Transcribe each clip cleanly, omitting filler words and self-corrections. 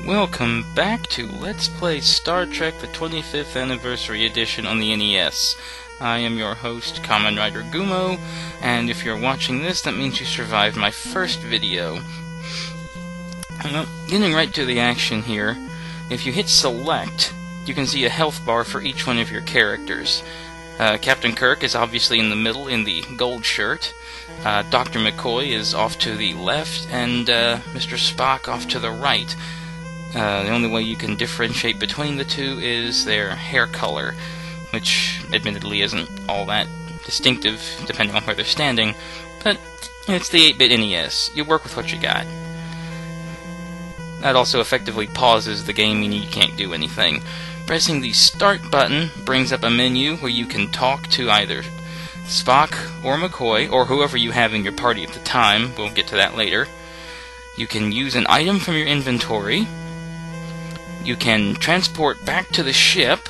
Welcome back to Let's Play Star Trek the 25th Anniversary Edition on the NES. I am your host, Kamen Rider Gumo, and if you're watching this, that means you survived my first video. Well, getting right to the action here, if you hit select, you can see a health bar for each one of your characters. Captain Kirk is obviously in the middle in the gold shirt. Dr. McCoy is off to the left, and Mr. Spock off to the right. The only way you can differentiate between the two is their hair color, which admittedly isn't all that distinctive depending on where they're standing, but it's the 8-bit NES. You work with what you got. That also effectively pauses the game, meaning you can't do anything. Pressing the Start button brings up a menu where you can talk to either Spock or McCoy, or whoever you have in your party at the time. We'll get to that later. You can use an item from your inventory. You can transport back to the ship,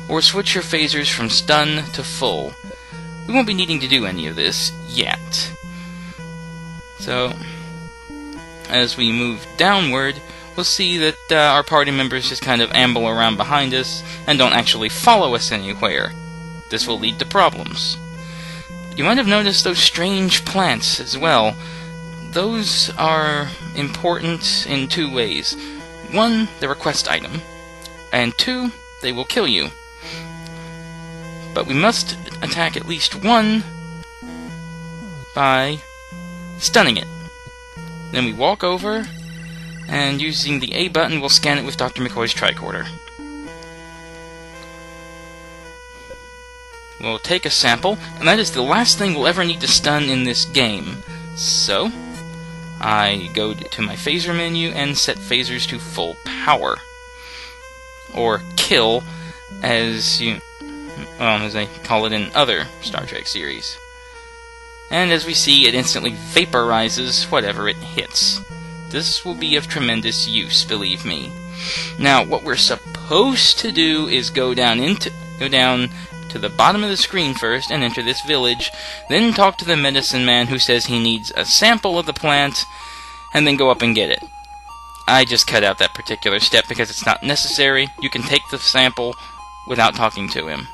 or switch your phasers from stun to full. We won't be needing to do any of this yet. So, as we move downward, we'll see that our party members just kind of amble around behind us and don't actually follow us anywhere. This will lead to problems. You might have noticed those strange plants as well. Those are important in two ways. One, they're a quest item, and two, they will kill you. But we must attack at least one by stunning it. Then we walk over, and using the A button, we'll scan it with Dr. McCoy's tricorder. We'll take a sample, and that is the last thing we'll ever need to stun in this game. So, I go to my phaser menu and set phasers to full power. Or kill, as they call it in other Star Trek series. And as we see, it instantly vaporizes whatever it hits. This will be of tremendous use, believe me. Now, what we're supposed to do is go down to the bottom of the screen first and enter this village, then talk to the medicine man who says he needs a sample of the plant, and then go up and get it. I just cut out that particular step because it's not necessary. You can take the sample without talking to him.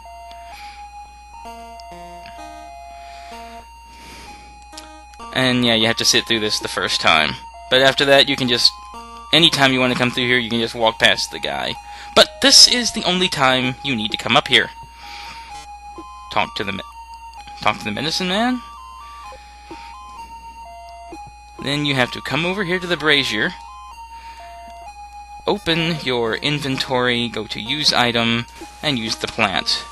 And yeah, you have to sit through this the first time. But after that, you can just, anytime you want to come through here, you can just walk past the guy. But this is the only time you need to come up here. Talk to the medicine man. Then you have to come over here to the brazier. Open your inventory, go to use item, and use the plant.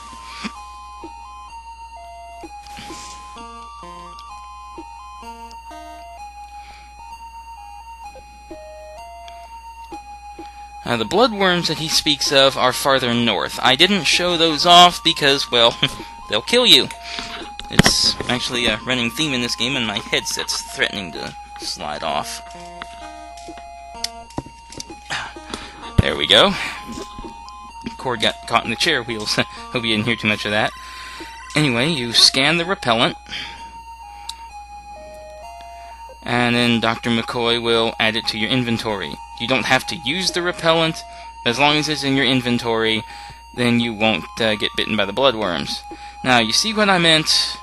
The bloodworms that he speaks of are farther north. I didn't show those off because, well, they'll kill you. It's actually a running theme in this game, and my headset's threatening to slide off. There we go. Cord got caught in the chair wheels. Hope you didn't hear too much of that. Anyway, you scan the repellent, and then Dr. McCoy will add it to your inventory. You don't have to use the repellent. As long as it's in your inventory, then you won't get bitten by the bloodworms. Now, you see what I meant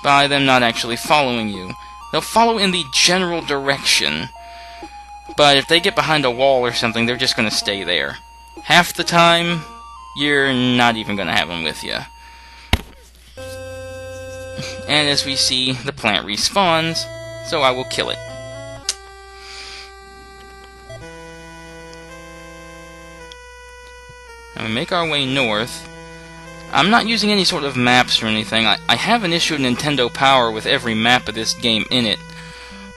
by them not actually following you. They'll follow in the general direction, but if they get behind a wall or something, they're just going to stay there. Half the time, you're not even going to have them with you. And as we see, the plant respawns, so I will kill it. And we make our way north. I'm not using any sort of maps or anything. I have an issue with Nintendo Power with every map of this game in it,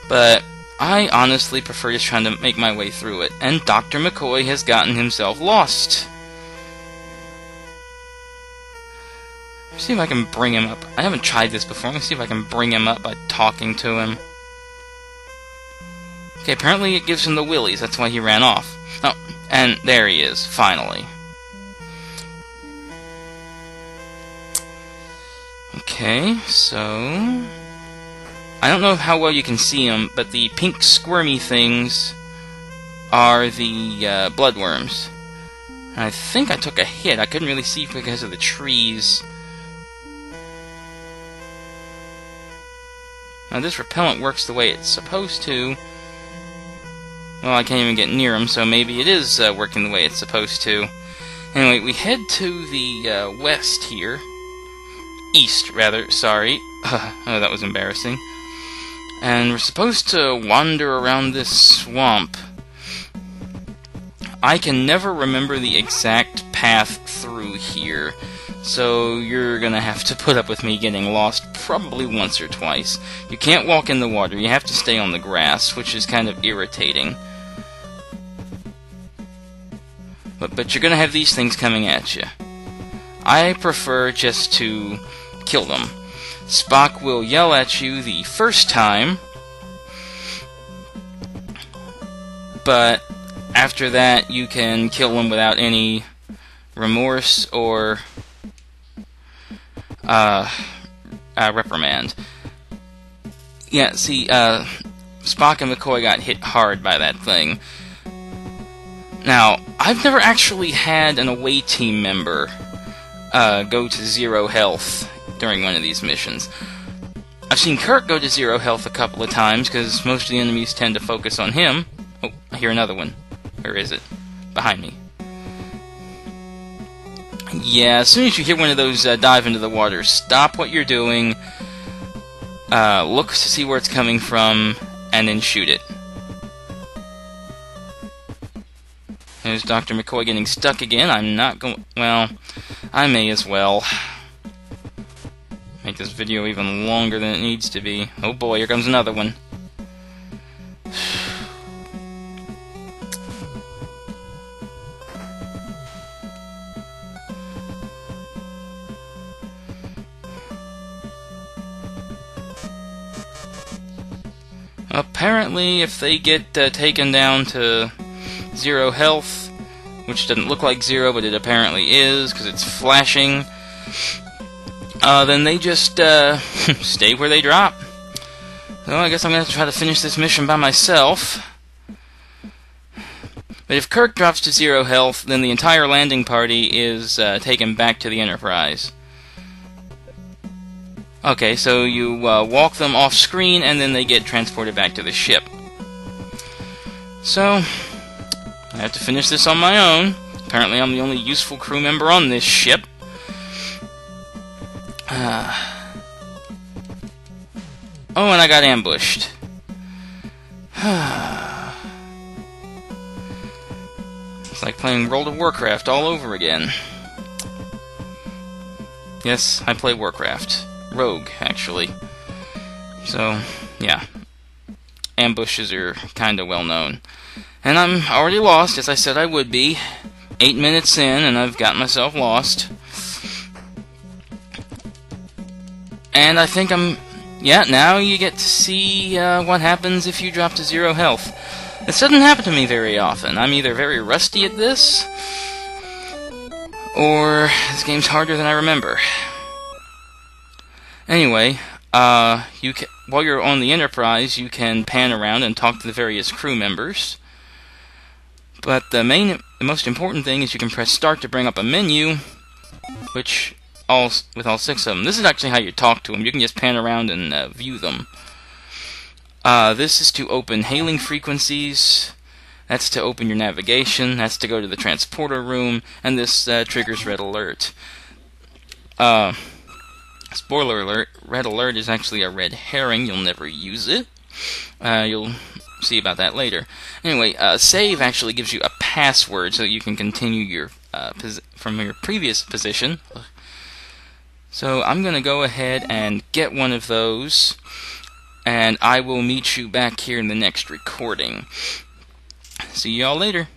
but I honestly prefer just trying to make my way through it. And Dr. McCoy has gotten himself lost. Let's see if I can bring him up. I haven't tried this before. I'm going to see if I can bring him up by talking to him. Okay, apparently it gives him the willies. That's why he ran off. Oh, and there he is, finally. Okay. Okay, so I don't know how well you can see them, but the pink squirmy things are the bloodworms. And I think I took a hit. I couldn't really see because of the trees. Now this repellent works the way it's supposed to. Well, I can't even get near them, so maybe it is working the way it's supposed to. Anyway, we head to the west here. East, rather, sorry. Oh, that was embarrassing. And we're supposed to wander around this swamp. I can never remember the exact path through here, so you're gonna have to put up with me getting lost probably once or twice. You can't walk in the water, you have to stay on the grass, which is kind of irritating. But you're gonna have these things coming at you. I prefer just to kill them. Spock will yell at you the first time, but after that you can kill them without any remorse or reprimand. Yeah, see, Spock and McCoy got hit hard by that thing. Now, I've never actually had an away team member go to 0 health during one of these missions. I've seen Kirk go to 0 health a couple of times, because most of the enemies tend to focus on him. Oh, I hear another one. Where is it? Behind me. Yeah, as soon as you hear one of those dive into the water, stop what you're doing, look to see where it's coming from, and then shoot it. There's Dr. McCoy getting stuck again. I'm not going... Well, I may as well make this video even longer than it needs to be. Oh boy, here comes another one. Apparently, if they get taken down to 0 health, which doesn't look like 0, but it apparently is, because it's flashing, then they just stay where they drop. So I guess I'm going to try to finish this mission by myself. But if Kirk drops to 0 health, then the entire landing party is taken back to the Enterprise. Okay, so you walk them off screen, and then they get transported back to the ship. So I have to finish this on my own. Apparently I'm the only useful crew member on this ship. Oh, and I got ambushed. It's like playing World of Warcraft all over again. Yes, I play Warcraft. Rogue, actually. So, yeah. Ambushes are kinda well known. And I'm already lost, as I said I would be. 8 minutes in, and I've got myself lost. And I think I'm... Yeah, now you get to see what happens if you drop to 0 health. This doesn't happen to me very often. I'm either very rusty at this, or this game's harder than I remember. Anyway, while you're on the Enterprise, you can pan around and talk to the various crew members. But the most important thing is you can press Start to bring up a menu, with all 6 of them. This is actually how you talk to them. You can just pan around and view them. This is to open hailing frequencies. That's to open your navigation. That's to go to the transporter room. And this triggers Red Alert. Spoiler alert, Red Alert is actually a red herring. You'll never use it. You'll see about that later. Anyway, save actually gives you a password so that you can continue your from your previous position. So I'm going to go ahead and get one of those, and I will meet you back here in the next recording. See y'all later.